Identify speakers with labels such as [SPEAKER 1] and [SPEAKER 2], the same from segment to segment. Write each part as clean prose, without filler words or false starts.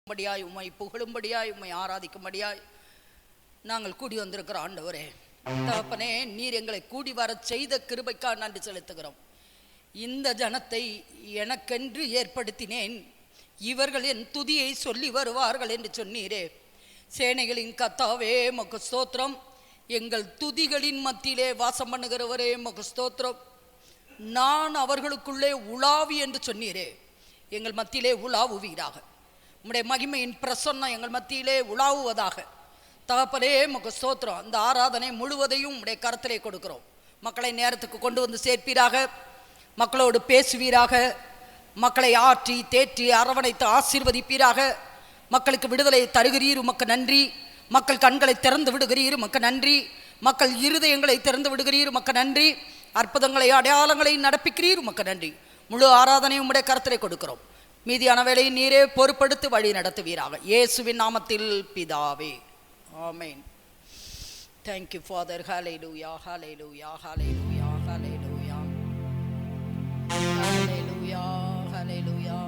[SPEAKER 1] உம்மை புகழும்படியாய் உம்மை ஆராதிக்கும்படியாய் நாங்கள் கூடி வந்திருக்கிற ஆண்டவரே தகப்பனே, நீர் எங்களை கூடி வர செய்த கிருபைக்காக நன்றி செலுத்துகிறோம். இந்த ஜனத்தை எனக்கென்று ஏற்படுத்தினேன், இவர்கள் என் துதியை சொல்லி வருவார்கள் என்று சொன்னீரே. சேனைகளின் கர்த்தாவே உமக்கு ஸ்தோத்திரம். எங்கள் துதிகளின் மத்தியிலே வாசம் பண்ணுகிறவரே உமக்கு ஸ்தோத்திரம். நான் அவர்களுக்குள்ளே உலாவி என்று சொன்னீரே, எங்கள் மத்தியிலே உலாவுவீராக. உம்முடைய மகிமையின் பிரசன்னம் எங்கள் மத்தியிலே உலாவுவதாக. தகப்பனே உமக்கு ஸ்தோத்திரம். அந்த ஆராதனை முழுவதையும் உம்முடைய கரத்திலே கொடுக்கிறோம். மக்களை நேரத்துக்கு கொண்டு வந்து சேர்ப்பீராக, மக்களோடு பேசுவீராக, மக்களை ஆற்றி தேற்றி அரவணைத்து ஆசீர்வதிப்பீராக. மக்களுக்கு விடுதலை தருகிறீர், உமக்கு நன்றி. மக்கள் கண்களை திறந்து விடுகிறீர், உமக்கு நன்றி. மக்கள் இருதயங்களை திறந்து விடுகிறீர், உமக்கு நன்றி. அற்புதங்களை அடையாளங்களை நடப்பிக்கிறீர், உமக்கு நன்றி. முழு ஆராதனை உம்முடைய கரத்திலே கொடுக்கிறோம். மீதியான வேளையை நீரே பொறுப்படுத்தி வழி நடத்துவீராக. இயேசுவின் நாமத்தில் பிதாவே, ஆமென். Thank you Father. Hallelujah, hallelujah, hallelujah, hallelujah, hallelujah, hallelujah.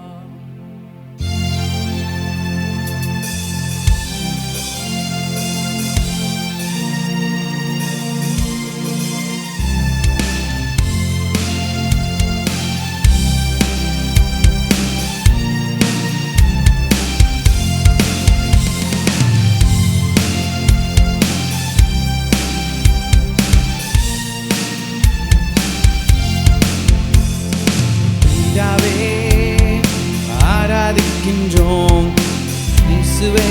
[SPEAKER 2] ஆராதிக்கின்றோம் இயேசுவே,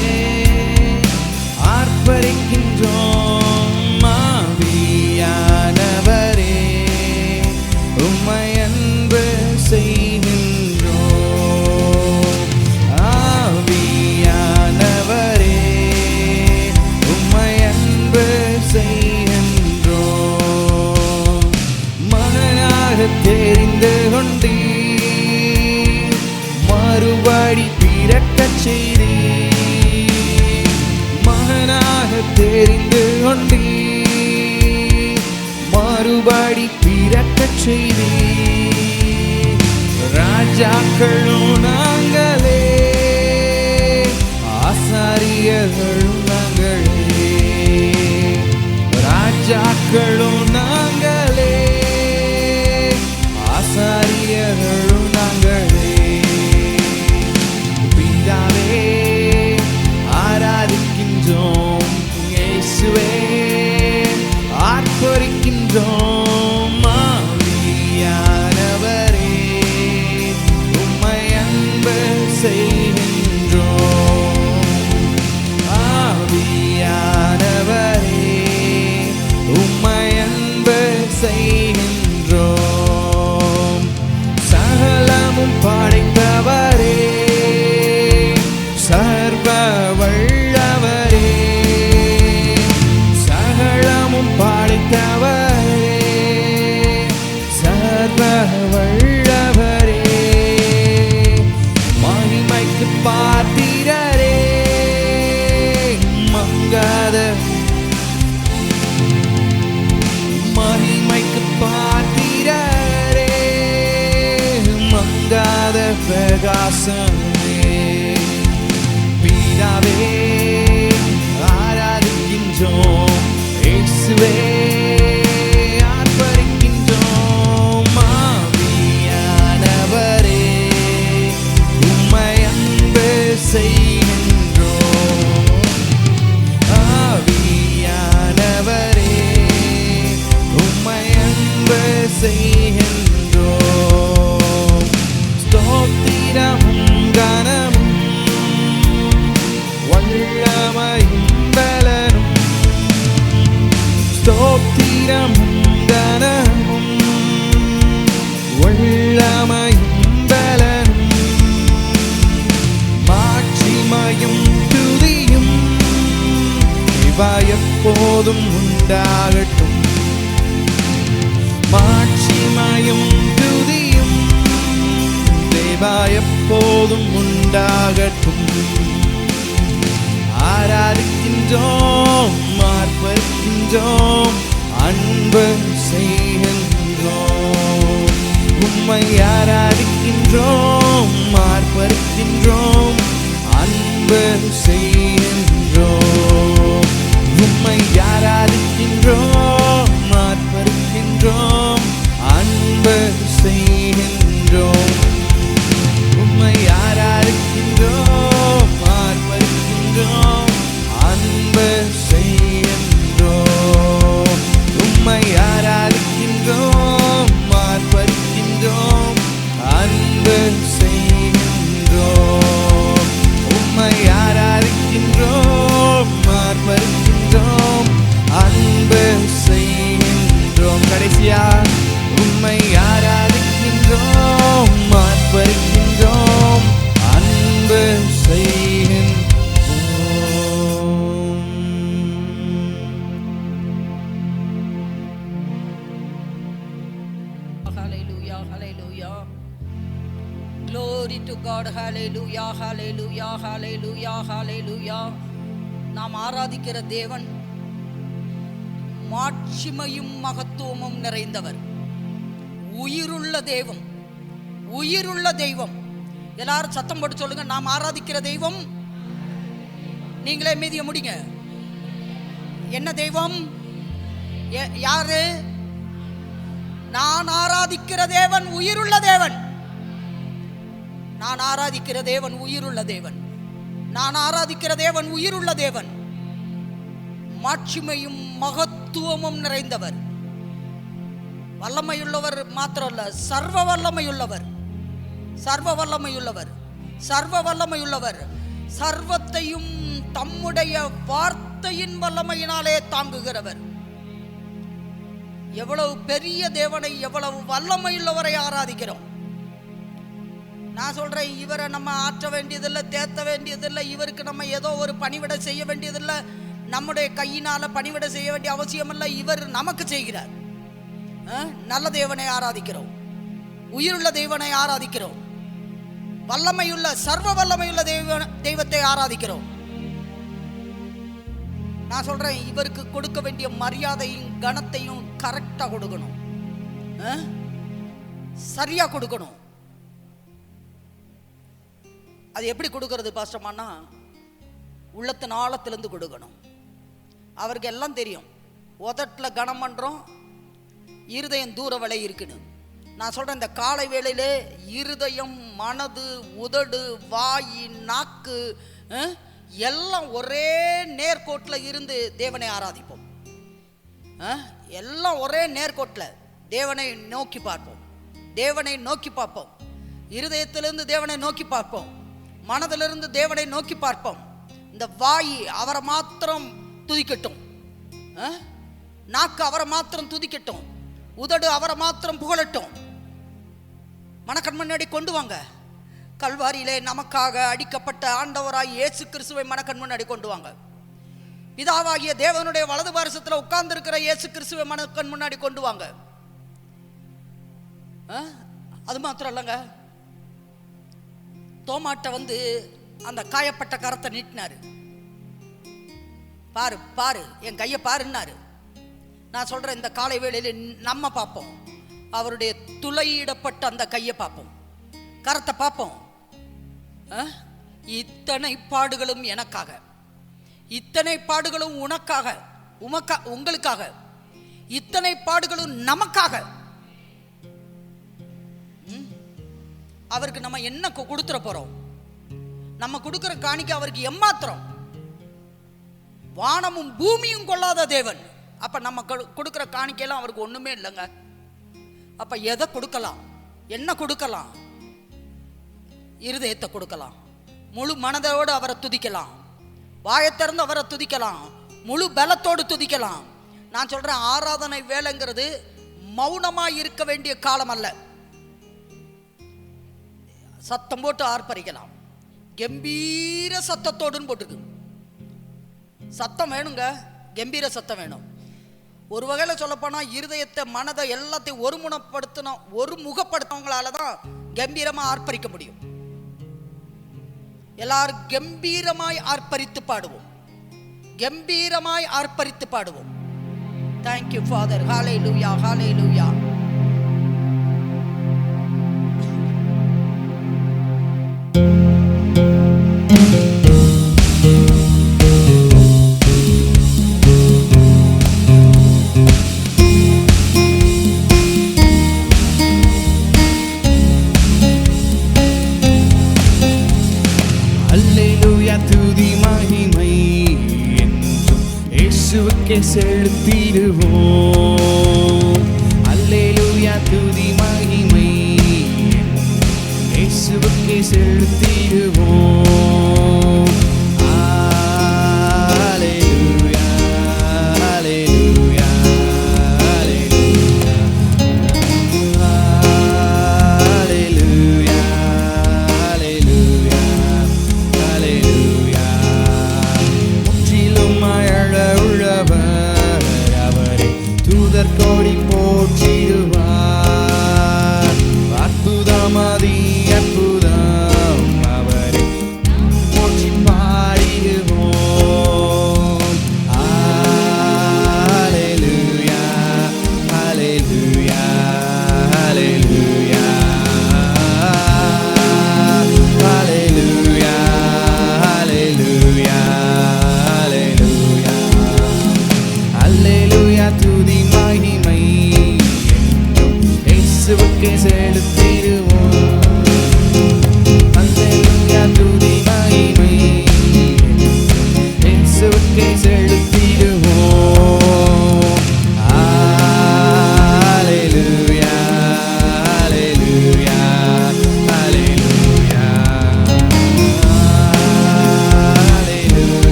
[SPEAKER 2] ஆர்ப்பரிக்கின்றோம் ஆவியானவரே, உம்மை அன்பு செய்கின்றோம். ஆவியானவரே, உம்மை அன்பு செய்கின்றோம். மகனாக தெரிந்து கொண்டீர், மறுபடி பிறக்கச் செய்தீர். மகனாக தெரிந்து கொண்டீர், மறுபடி பிறக்கச் செய்தீர். ராஜாக்களும் நாங்களே, ஆசாரியர்களும் நாங்களே. ராஜாக்களும் நாங்களே, ஆசாரியர்களும் நாங்களே. ஆராதிக்கின்றோம் இயேசுவே, ஆர்ப்பரிக்கின்றோம் ஆவியானவரே, உம்மை அன்பு செய்கின்றோம். ஆவியானவரே, உம்மை அன்பு செய்கின்றோம். சகலமும் படைத்தவரே, சர்வ வல்லவரே, சகலமும் படைத்தவரே, சர்வ வல்லவரே, மகிமைக்கு பாத்திரரே, மங்காத மகிமைக்கு பாத்திரரே, மங்காத பிரகாசமே. பிதாவே, ஆராதிக்கின்றோம் இயேசுவே, ஆர்ப்பரிக்கின்றோம் ஆவியானவரே, உம்மை அன்பு செய்கின்றோம். ஆவியானவரே, உம்மை அன்பு செய்கின்றோம். ஸ்தோத்திரமும் கனமும் வல்லமையும் பலனும், ஸ்தோத்திரமும் கனமும் வல்லமையும் பலனும், மாட்சிமையும் துதியும் இவை எப்போதும் உண்டாகட்டும். மாட்சிமையும் துதியும் தேவா எப்போதும் உண்டாகட்டும். ஆராதிக்கின்றோம், ஆர்ப்பரிக்கின்றோம், அன்பு செய்கின்றோம். உம்மை ஆராதிக்கின்றோம், ஆர்ப்பரிக்கின்றோம், அன்பு அன்பு செய்கின்றோம். உம்மை ஆராதிக்கின்றோம், ஆர்ப்பரிக்கின்றோம், அன்பு செய்கின்றோம். உம்மை ஆராதிக்கின்றோம், ஆர்ப்பரிக்கின்றோம், அன்பு செய்கின்றோம். உம்மை ஆராதிக்கின்றோம், ஆர்ப்பரிக்கின்றோம், அன்பு செய்கின்றோம். உம்மை ஆராதிக்கின்றோம், ஆர்ப்பரிக்கின்றோம், அன்பு செய்கின்றோம். கடைசியா உம்மை ஆராதிக்கின்றோம், ஆர்ப்பரிக்கின்றோம், அன்பு செய்கின்றோம்.
[SPEAKER 1] Hallelujah, hallelujah. Glory to God. Hallelujah, hallelujah, hallelujah, hallelujah. நாம் ஆராதிக்கிற தேவன் மாட்சிமையும் மகத்துவமும் நிறைந்தவர், உயிருள்ள தெய்வம், உயிருள்ள தெய்வம். எல்லாரும் சத்தம் போட்டு சொல்லுங்க, நாம் ஆராதிக்கிற தெய்வம். நீங்களே மீதிய முடிங்க. என்ன தெய்வம்? யாரு? நான் ஆராதிக்கிற தேவன் உயிருள்ள தேவன். நான் ஆராதிக்கிற தேவன் உயிருள்ள தேவன். நான் ஆராதிக்கிற தேவன் உயிருள்ள தேவன், மாட்சிமையும் மகத்துவமும் நிறைந்தவர், வல்லமையுள்ளவர் மாத்திரமல்ல, சர்வ வல்லமையுள்ளவர், சர்வ வல்லமையுள்ளவர், சர்வ வல்லமையுள்ளவர். சர்வத்தையும் தம்முடைய வார்த்தையின் வல்லமையினாலே தாங்குகிறவர். எவ்வளவு பெரிய தேவனை, எவ்வளவு வல்லமையுள்ளவரை ஆராதிக்கிறோம். நான் சொல்றேன், இவரை நம்ம ஆற்ற வேண்டியதில்லை, தேத்த வேண்டியதில்லை, இவருக்கு நம்ம ஏதோ ஒரு பணிவிடை செய்ய வேண்டியதில்லை, நம்முடைய கையினால பணிவிடை செய்ய வேண்டிய அவசியம் இல்லை. இவர் நமக்கு செய்கிறார். நல்ல தேவனை ஆராதிக்கிறோம், உயிருள்ள தேவனை ஆராதிக்கிறோம், வல்லமையுள்ள சர்வ வல்லமையுள்ள தெய்வத்தை ஆராதிக்கிறோம். நான் சொல்றேன், இவருக்கு கொடுக்க வேண்டிய மரியாதையும் கனத்தையும் கரெக்டா கொடுக்கணும், சரியா கொடுக்கணும். அது எப்படி கொடுக்கறது பாஸ்டர்மானா? உள்ளத்தின் ஆழத்திலிருந்து கொடுக்கணும். அவருக்கு எல்லாம் தெரியும். உதட்டில் கனம் பண்றோம், இருதயம் தூர விலை இருக்குன்னு. நான் சொல்றேன், இந்த காலை வேளையிலே இருதயம், மனது, உதடு, வாய், நாக்கு எல்லாம் ஒரே நேர்கோட்டில் இருந்து தேவனை ஆராதிப்போம். எல்லாம் ஒரே நேர்கோட்டில் தேவனை நோக்கி பார்ப்போம், தேவனை நோக்கி பார்ப்போம். இருதயத்திலிருந்து தேவனை நோக்கி பார்ப்போம், மனதிலிருந்து தேவனை நோக்கி பார்ப்போம். இந்த வாய் அவரை மாத்திரம் துதிக்கட்டும், நாக்கு அவரை மாத்திரம் துதிக்கட்டும், உதடு அவரை மாத்திரம் புகழட்டும். மனக்கண் முன்னாடி கொண்டு வாங்க. கல்வாரியிலே நமக்காக அடிக்கப்பட்ட ஆண்டவராய் இயேசு கிறிஸ்துவை மனக்கண் முன்னாடி கொண்டு வாங்க. பிதாவாகிய தேவனுடைய வலது பாரசத்தில் உட்கார்ந்து இருக்கிற இயேசு கிறிஸ்துவை மனக்கண் முன்னாடி கொண்டு வாங்க. அது மாத்திரம் இல்லைங்க, தோமாட்ட வந்து அந்த காயப்பட்ட கரத்தை நீட்டினாரு. பாரு பாரு, என் கையை பாருன்னாரு. நான் சொல்றேன், இந்த காலை வேளையில நம்ம பார்ப்போம், அவருடைய துளையிடப்பட்ட அந்த கையை பார்ப்போம், கரத்தை பார்ப்போம். இத்தனை பாடுகளும் எனக்காக, இத்தனை பாடுகளும் உனக்காக, உங்களுக்காக, இத்தனை பாடுகளும் நமக்காக. அவருக்கு நம்ம என்ன கொடுத்துற போறோம்? நம்ம கொடுக்கிற காணிக்கை அவருக்கு எம்மாத்திரம்? வானமும் பூமியும் கொள்ளாத தேவன். அப்ப நம்ம கொடுக்கிற காணிக்கையெல்லாம் அவருக்கு ஒண்ணுமே இல்லைங்க. அப்ப எதை கொடுக்கலாம்? என்ன கொடுக்கலாம்? இருதயத்தை கொடுக்கலாம், முழு மனதோடு அவரை துதிக்கலாம், வாயை திறந்து அவரை துதிக்கலாம், முழு பலத்தோடு துதிக்கலாம். நான் சொல்றேன், ஆராதனை வேலைங்கிறது மௌனமாய் இருக்க வேண்டிய காலம் அல்ல. சத்தம் போட்டு ஆர்ப்பரிக்கலாம், கம்பீர சத்தத்தோடுன்னு போட்டுருக்கு. சத்தம் வேணுங்க, கம்பீர சத்தம் வேணும். ஒரு வகையில் சொல்லப்போனா, இருதயத்தை, மனதை எல்லாத்தையும் ஒருமுகப்படுத்தவங்களால தான் கம்பீரமா ஆர்ப்பரிக்க முடியும். எல்லாரும் கம்பீரமாய் ஆர்ப்பரித்து பாடுவோம், கம்பீரமாய் ஆர்ப்பரித்து பாடுவோம். Thank you Father. Hallelujah, hallelujah.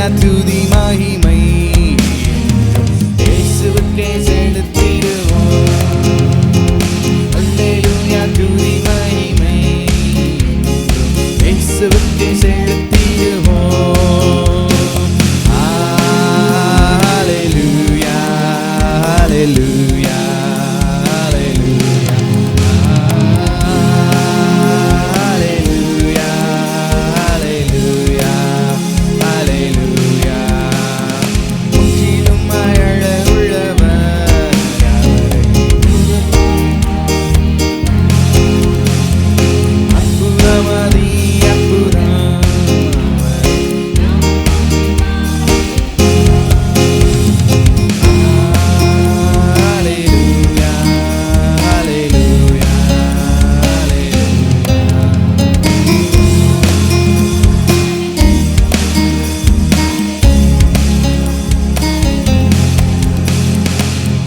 [SPEAKER 2] அல்லேலூயா துதி மகிமை இயேசுவுக்கே செலுத்திடுவோம். அல்லேலூயா துதி மகிமை இயேசுவுக்கே செலுத்திடுவோம். அல்லேலூயா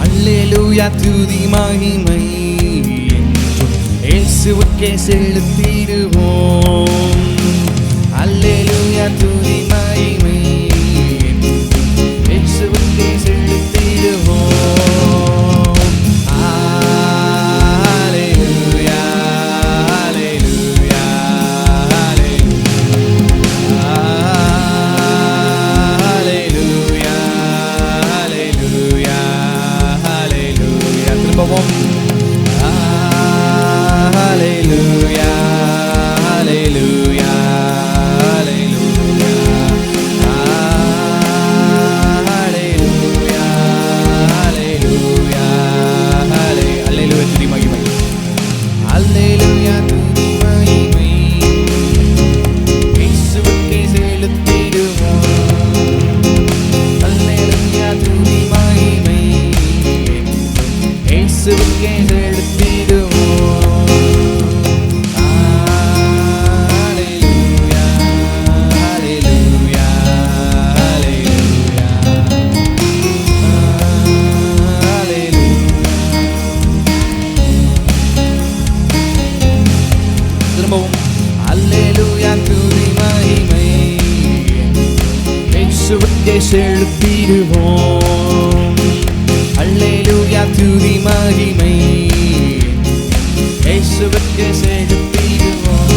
[SPEAKER 2] அல்லேலூயா துதி மகிமை இயேசுவுக்கே செலுத்திடுவோம். அல்லேலூயா துதி மகிமை இயேசுவுக்கே செலுத்திடுவோம். அல்லேலூயா அல்லேலூயா அல்லேலூயா அல்லேலூயா அல்லேலூயா திரும்பவும் ஹalleluya ஹalleluya ஹalleluya ஹalleluya ஹalleluya ஹalleluya துதி மகிமை ஹalleluya துதி மகிமை இயேசுவுக்கே செலுத்திடுவோம். ஹalleluya துதி மகிமை இயேசுவுக்கே செலுத்திடுவோம். அல்லேலூயா துதி மகிமை இயேசுவுக்கே செலுத்திடுவோம். அல்லேலூயா துதி மகிமை இயேசுவுக்கே செலுத்திடுவோம்.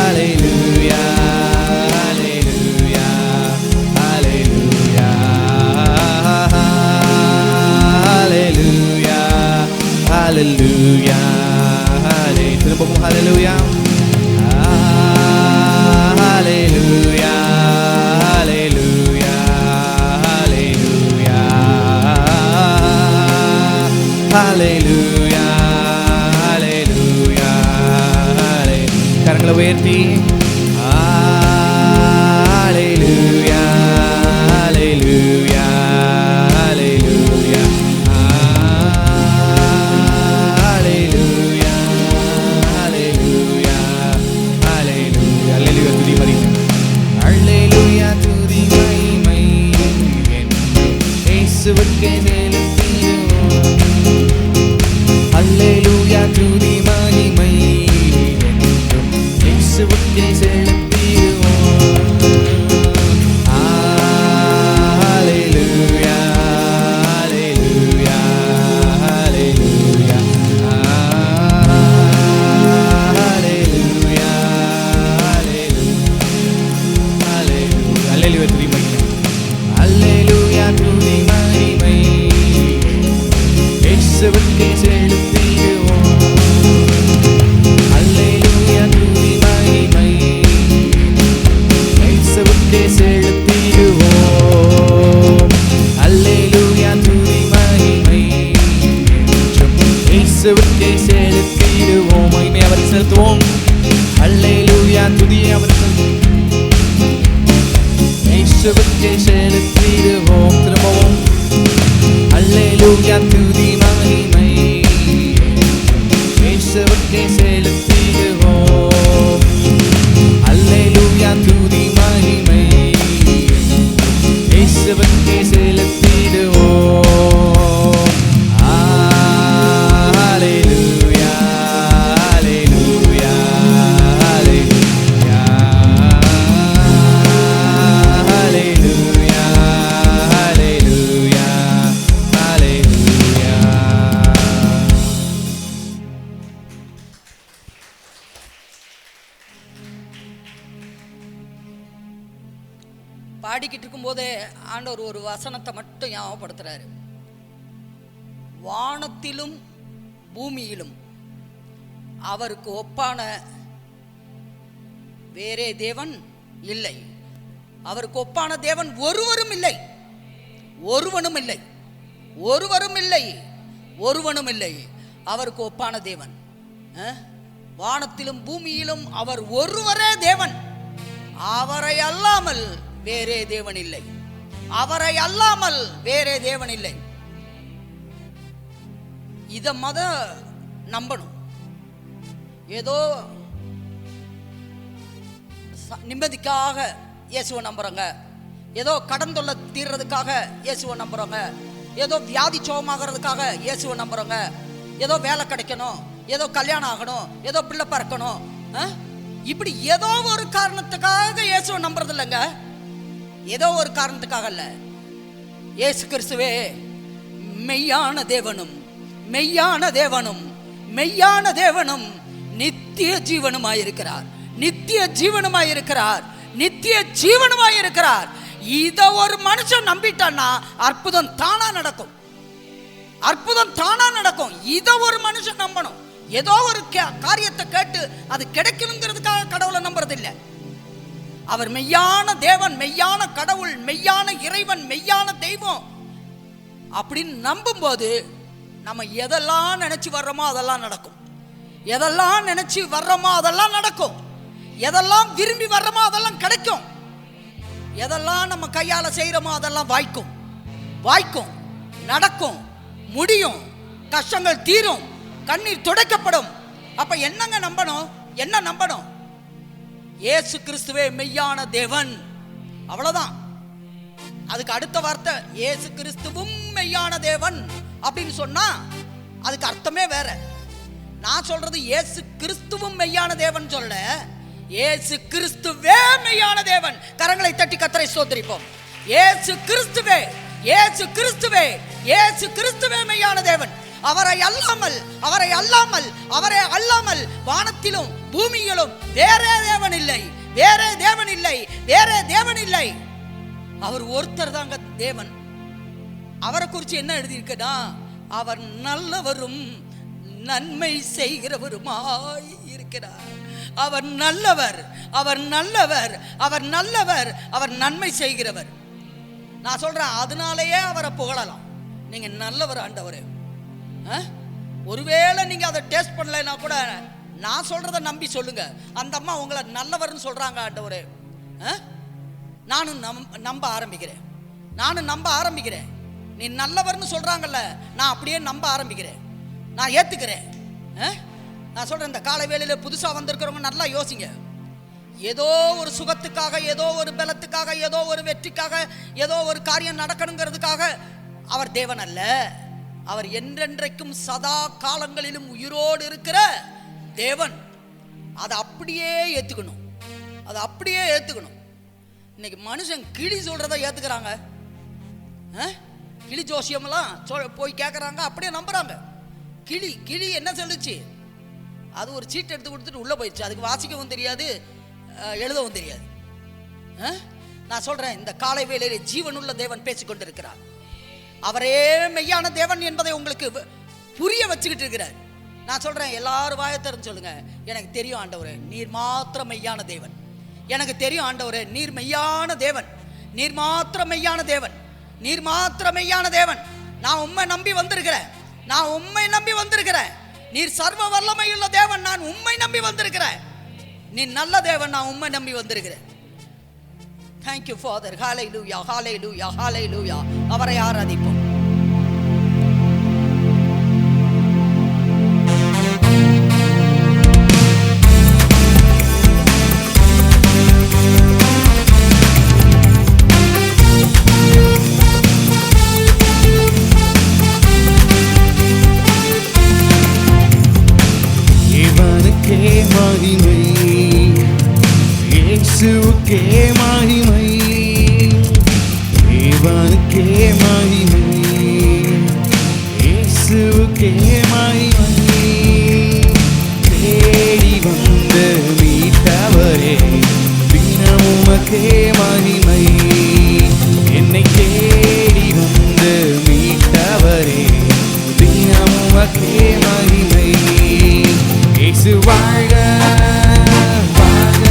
[SPEAKER 2] அல்லேலூயா அல்லேலூயா அல்லேலூயா அல்லேலூயா அல்லேலூயா திரும்பவும் ஹalleluya ஹalleluya ஹalleluya ஹalleluya ஹalleluya ஹalleluya கரங்களை உயர்த்தி ஹalleluya ஹalleluya ஹalleluya அல்லேலூயா துதி மகிமை இயேசுவுக்கே செலுத்திடுவோம். அல்லேலூயா துதி மகிமை இயேசுவுக்கே செலுத்திடுவோம். அல்லேலூயா அல்லேலூயா அல்லேலூயா அல்லேலூயா அல்லேலூயா துதி மகிமை அல்லேலூயா துதி மகிமை இயேசுவுக்கே செலுத்திடுவோம். அல்லேலூயா துதி மகிமை இயேசுவுக்கே செலுத்திடுவோம். அல்லேலூயா துதி மகிமை இயேசுவுக்கே செலுத்திடுவோம். மகிமை அவருக்கு செலுத்துவோம். அல்லேலூயா துதியை அவருக்கு இயேசுவுக்கே செலுத்திடுவோம். திரும்பவும் அல்லேலூயா துதி மகிமை இயேசுவுக்கே செலுத்திடுவோம். அல்லேலூயா துதி மகிமை இயேசுவுக்கே செலுத்திடுவோம். அல்லேலூயா அல்லேலூயா அல்லேலூயா
[SPEAKER 1] பாடிக்கிட்டு இருக்கும்போதே ஆண்டவர் ஒரு வசனத்தை மட்டும் ஞாபகப்படுத்துறாரு. வானத்திலும் பூமியிலும் அவருக்கு ஒப்பான வேறே தேவன் இல்லை. அவருக்கு ஒப்பான தேவன் ஒருவரும் இல்லை, ஒருவனும் இல்லை, ஒருவரும் இல்லை, ஒருவனும் இல்லை. அவருக்கு ஒப்பான தேவன் வானத்திலும் பூமியிலும் அவர் ஒருவரே தேவன். அவரை அல்லாமல் வேறே தேவன் இல்லை, அவரை அல்லாமல் வேறே தேவன் இல்லை. இத நம்பணும். ஏதோ நிம்மதிக்காக இயேசுவை நம்புறோங்க, ஏதோ கடன் தொல்லை தீர்றதுக்காக இயேசுவை நம்புறோங்க, ஏதோ வியாதி சோகமாகிறதுக்காக இயேசுவை நம்புறோங்க, ஏதோ வேலை கிடைக்கணும், ஏதோ கல்யாணம் ஆகணும், ஏதோ பிள்ளை பிறக்கணும், இப்படி ஏதோ ஒரு காரணத்துக்காக இயேசுவை நம்புறது இல்லைங்க. ஏதோ ஒரு காரணத்துக்காக இல்ல. இயேசு கிறிஸ்துவே மெய்யான தேவனும் மெய்யான தேவனும் மெய்யான தேவனும் நித்திய ஜீவனுமாயிருக்கிறார், நித்திய ஜீவனுமாயிருக்கிறார், நித்திய ஜீவனுமாயிருக்கிறார். இத ஒரு மனுஷன் நம்பிட்டான்னா அற்புதம் தானா நடக்கும், அற்புதம் தானா நடக்கும். இத ஒரு மனுஷன் நம்பணும். ஏதோ ஒரு காரியத்தை கேட்டு அது கிடைக்கணுங்கிறதுக்காக கடவுளை நம்புறது இல்லை. அவர் மெய்யான தேவன், மெய்யான கடவுள், மெய்யான இறைவன், மெய்யான தெய்வம் அப்படின்னு நம்பும் போது நம்ம எதெல்லாம் நினைச்சு வர்றோமோ அதெல்லாம் நடக்கும், எதெல்லாம் நினைச்சு வர்றோமோ அதெல்லாம் நடக்கும், எதெல்லாம் விரும்பி வர்றோமோ அதெல்லாம் கிடைக்கும், எதெல்லாம் நம்ம கையால செய்யறோமோ அதெல்லாம் வாய்க்கும், வாய்க்கும், நடக்கும், முடியும், கஷ்டங்கள் தீரும், கண்ணீர் துடைக்கப்படும். அப்ப என்னங்க நம்பணும்? என்ன நம்பணும்? இயேசு கிறிஸ்துவே மெய்யான தேவன், அவ்வளவுதான். அதுக்கு அடுத்த வார்த்தை இயேசு கிறிஸ்துவும் மெய்யான தேவன் அப்படின்னு சொன்னா அதுக்கு அர்த்தமே வேற. நான் சொல்றது இயேசு கிறிஸ்துவும் மெய்யான தேவன் சொல்ல, இயேசு கிறிஸ்துவே மெய்யான தேவன். கரங்களை தட்டி கர்த்தரை ஸ்தோத்திரிப்போம். இயேசு கிறிஸ்துவே, இயேசு கிறிஸ்துவே, இயேசு கிறிஸ்துவே மெய்யான தேவன். அவரை அல்லாமல், அவரை அல்லாமல், அவரை அல்லாமல் வானத்திலும் பூமியிலும் வேறே தேவன் இல்லை, வேறே தேவன் இல்லை, வேறே தேவன் இல்லை. அவர் ஒருத்தர் தாங்க தேவன். அவரை குறித்து என்ன எழுதியிருக்கா? அவர் நல்லவரும் நன்மை செய்கிறவருமாய் இருக்கிறார். அவர் நல்லவர், அவர் நல்லவர், அவர் நல்லவர், அவர் நன்மை செய்கிறவர். நான் சொல்றேன், அதனாலேயே அவரை புகழலாம். நீங்க நல்லவர் ஆண்டவரே. ஒருவேளை நீங்க அதை டேஸ்ட் பண்ணலைன்னா கூட நான் சொல்றத நம்பி சொல்லுங்க, அந்த அம்மா உங்களை நல்லவர்னு சொல்றாங்க ஆண்டவரே. நானும் நம்ப ஆரம்பிக்கிறேன், நானும் நம்ப ஆரம்பிக்கிறேன். நீ நல்லவர்னு சொல்றாங்கல்ல, நான் அப்படியே நம்ப ஆரம்பிக்கிறேன், நான் ஏத்துக்கிறேன். நான் சொல்றேன், இந்த காலை வேளையில புதுசா வந்திருக்கிறவங்க நல்லா யோசிங்க. ஏதோ ஒரு சுகத்துக்காக, ஏதோ ஒரு பலத்துக்காக, ஏதோ ஒரு வெற்றிக்காக, ஏதோ ஒரு காரியம் நடக்கணுங்கிறதுக்காக அவர் தேவன் அல்ல. அவர் என்றென்றைக்கும் சதா காலங்களிலும் உயிரோடு இருக்கிற தேவன். அதை அப்படியே ஏத்துக்கணும், அதை அப்படியே ஏத்துக்கணும். இன்னைக்கு மனுஷன் கிளி சொல்றதை ஏத்துக்கிறாங்க, கிளி ஜோசியமெல்லாம் போய் கேட்குறாங்க, அப்படியே நம்புறாங்க. கிளி கிளி என்ன சொல்லுச்சு? அது ஒரு சீட் எடுத்து கொடுத்துட்டு உள்ள போயிடுச்சு. அதுக்கு வாசிக்கவும் தெரியாது, எழுதவும் தெரியாது. நான் சொல்றேன், இந்த காலை வேளையிலே ஜீவனுள்ள தேவன் பேசிக்கொண்டிருக்கிறார். அவரே மெய்யான தேவன் என்பதை உங்களுக்கு புரிய வச்சுக்கிட்டு இருக்கிறார். நான் சொல்றேன், எல்லாரும் வாயத்திறந்து சொல்லுங்க, எனக்கு தெரியும் ஆண்டவரே நீர் மாத்திரம் மெய்யான தேவன். எனக்கு தெரியும் ஆண்டவரே நீர் மெய்யான தேவன், நீர் மாத்திரம் மெய்யான தேவன், நீர் மாத்திரம் மெய்யான தேவன். நான் உம்மை நம்பி வந்திருக்கிறேன், நான் உம்மை நம்பி வந்திருக்கிறேன். நீர் சர்வ வல்லமையுள்ள தேவன், நான் உம்மை நம்பி வந்திருக்கிறேன். நீ நல்ல தேவன், நான் உம்மை நம்பி வந்திருக்கிறேன். Thank you Father. Hallelujah, hallelujah, hallelujah. அவரை ஆராதிப்போம்.
[SPEAKER 2] இவனுக்கே மகிமை, இயேசுவுக்கே மகிமை, இவனுக்கே மகிமை, இயேசுவுக்கே மகிமை. தேடி வந்த மீட்டவரே தினம் உமக்கே மகிமை. இயேசு வாழ்க வாழ்க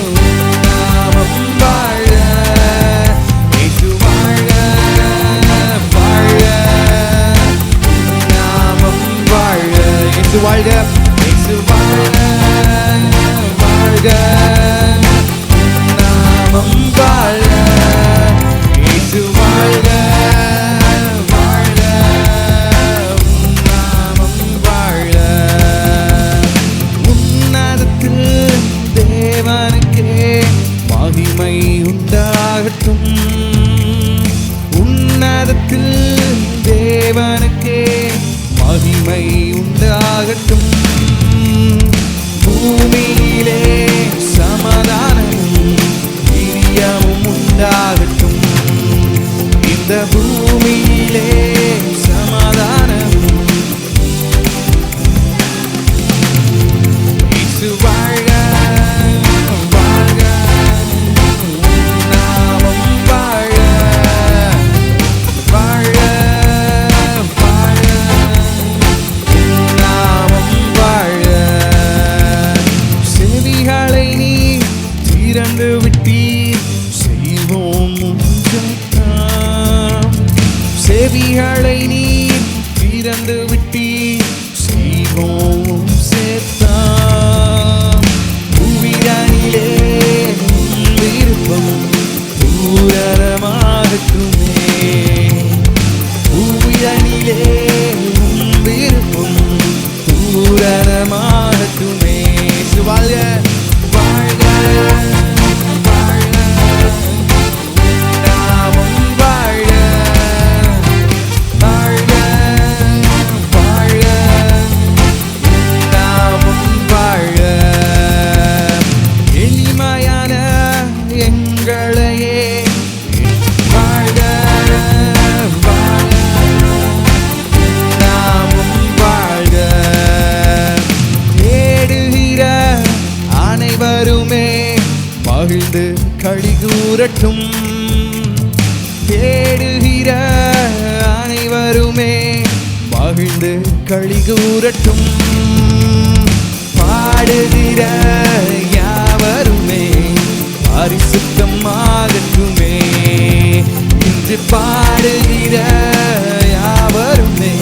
[SPEAKER 2] உம் நாமம் வாழ்க இயேசு வாழ்க வாழ்க உம் நாமம் வாழ்க இயேசு வாழ்க இயேசு வாழ்க வாழ்க உம் நாமம் வாழ்க இயேசு வாழ்க வாழ்க உம் நாமம் வாழ்க உன்னதத்தில் தேவனுக்கே மகிமை உண்டாகட்டும் உன்னதத்தில் தேவனுக்கே மகிமை உண்டாகட்டும் பூமியிலே சமாதானமும் பிரியமும் உண்டாகட்டும் இந்த பூமியிலே சமாதானமும் இயேசு வாழ்க வாழ்க உம் நாமம் வாழ்க வாழ்க வாழ்க உம் நாமம் வாழ்க செவிகளை நீ திறந்து விட்டீர் செய்வோம் செவிகளை நீ திறந்து விட்டீர் செய்வோம் சேர்த்தான் பூவிரனிலே விருப்பம் பூரணமாகட்டுமே பூவிரனிலே விருப்பம் பூரணமாகட்டுமே வாழ்க வாழ்க வாழ்க நாமம் வாழ்க வாழ்க வாழ்க நாமம் வாழ்க எளிமையான எங்களையே வாழ்க வாழ்க நாமம் வாழ்க தேடுகிற அனைவருமே மகிழ்ந்து களி கூறட்டும் தேடுகிற அனைவருமே மகிழ்ந்து களி கூறட்டும் பாடுகிற யாவருமே பரிசுத்தமாகட்டுமே இன்று பாடுகிற யாவருமே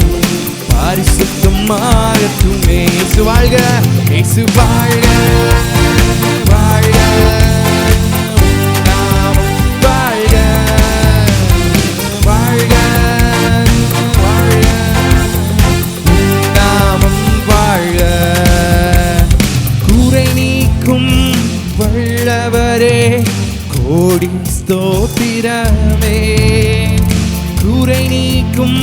[SPEAKER 2] பரிசுத்தமாகட்டுமே இயேசு வாழ்க இயேசு வாழ்க வாழ்க உம் நாமம் வாழ்க வாழ்க வாழ்க உம் நாமம் வாழ்க குறை நீக்கும் வல்லவரே கோடி ஸ்தோத்திரமே குறை நீக்கும்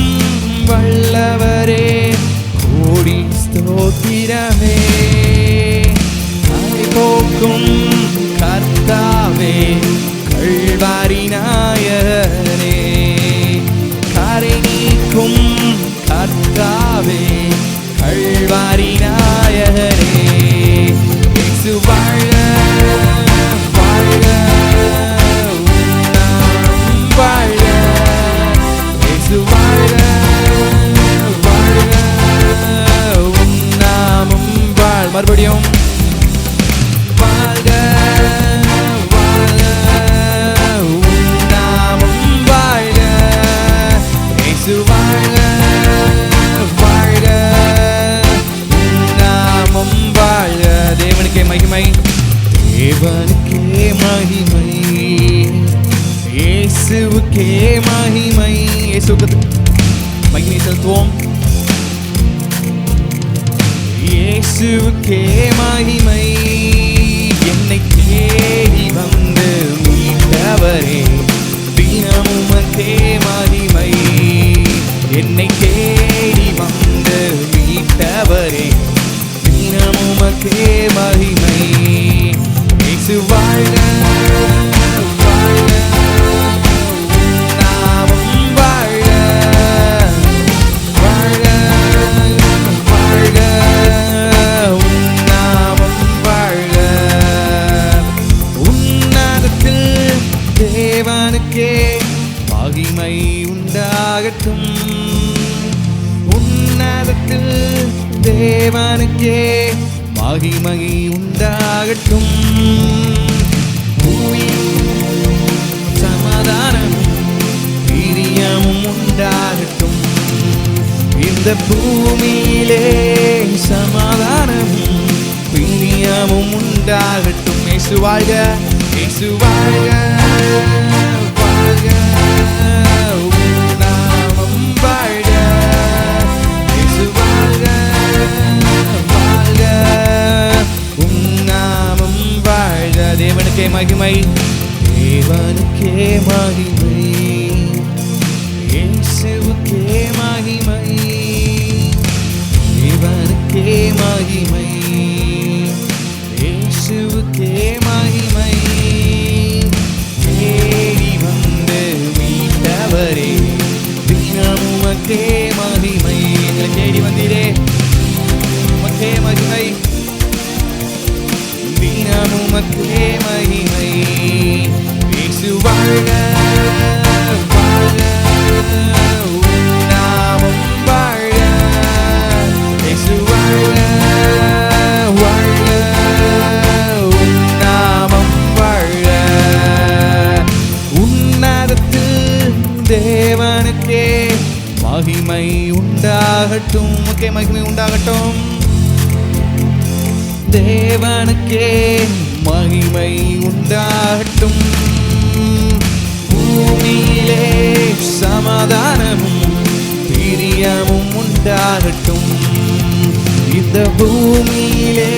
[SPEAKER 2] வல்லவரே கோடி ஸ்தோத்திரமே கரை போக்கும் கர்த்தாவே கல்வாரி நாயகனே கரை நீக்கும் கர்த்தாவே கல்வாரி நாயகனே இயேசு வாழ்க வாழ்க உம் நாமம் வாழ்க இயேசு வாழ்க வாழ்க உம் நாமம் வாழ் மறுபடியும் வாழ்க வாழ்க உம் நாமம் வாழ்க இயேசு வாழ்க வாழ்க உம் நாமம் வாழ்க தேவனுக்கே மகிமை தேவனுக்கே மகிமை இயேசுவுக்கே மகிமை இயேசுவுக்கு மகிமை செலுத்துவோம் இயேசுவுக்கே மகிமை என்னை தேடி வந்து மீட்டவரே தினமுமக்கே மகிமை என்னை தேடி வந்து மீட்டவரே தினமுமக்கே மகிமை இயேசு வாழ்க வாழ்க உம் நாமம் வாழ்க வாழ்க வாழ்க உம் நாமம் வாழ்க உன்னதத்தில் தேவனுக்கே மகிமை உண்டாகட்டும் உன்னதத்தில் தேவன் தேவனுக்கே மகிமை உண்டாகட்டும். சமாதானமும் பிரியமும் உண்டாகட்டும். இந்த பூமியிலே சமாதானமும் பிரியமும் உண்டாகட்டும். இயேசு வாழ்க, இயேசு வாழ்க, வாழ்க, உம் நாமம் வாழ்க. இயேசு வாழ்க, வாழ்க, உம் நாமம் வாழ்க. தேவனுக்கே மகிமை, தேவனுக்கே மகிமை, இயேசுவுக்கே மகிமை, தேவனுக்கே மகிமை, இயேசுவுக்கே மகிமை. தேடி வந்து மீட்டவரே தினம் உமக்கே மகிமை. எங்களை தேடி வந்தீரே, உமக்கே மகிமை, தினம் உமக்கே மகிமை. இயேசு வாழ்க, வாழ்க, உம் நாமம் வாழ்க. இயேசு வாழ்க, வாழ்க, உம் நாமம் வாழ்க. உன்னதத்தில் தேவனுக்கே மகிமை உண்டாகட்டும். உமக்கே மகிமை உண்டாகட்டும். தேவனுக்கே மகிமை உண்டாகட்டும். பூமியிலே சமாதானமும் பிரியமும் உண்டாகட்டும். இந்த பூமியிலே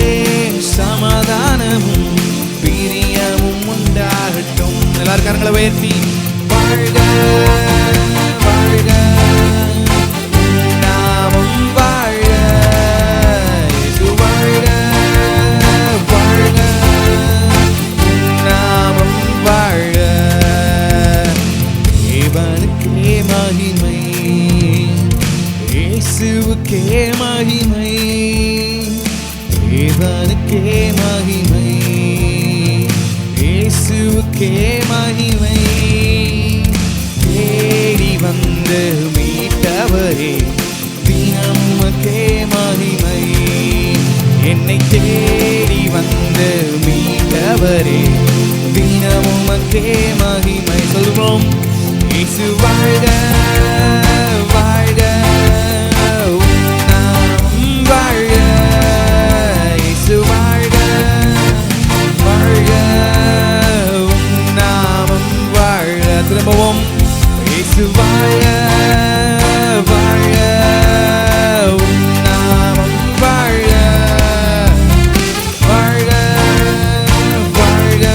[SPEAKER 2] சமாதானமும் பிரியமும் உண்டாகட்டும். எல்லாரும் கரங்களை உயர்த்தி வாழ்க, வாழ்க, உம் நாமம் வாழ்க. இயேசு வாழ்க, வாழ்க, உம் நாமம் வாழ்க. தேவனுக்கே மகிமை, இயேசுவுக்கே மகிமை, தேவனுக்கே மகிமை, இயேசுவுக்கே மகிமை. தேடி வந்து மீட்டவரே தினம் உமக்கே மகிமை. என்னை தேடி வந்து மீட்டவரே தினம் உமக்கே மகிமை. சொல்வோம், இயேசு வாழ்க, வாழ்க, உம் நாமம் வாழ்க. இயேசு வாழ்க, வாழ்க, உம் நாமம் வாழ்க. திரும்பவும், இயேசு வாழ்க, வாழ்க, உம் நாமம் வாழ்க. வாழ்க, வாழ்க,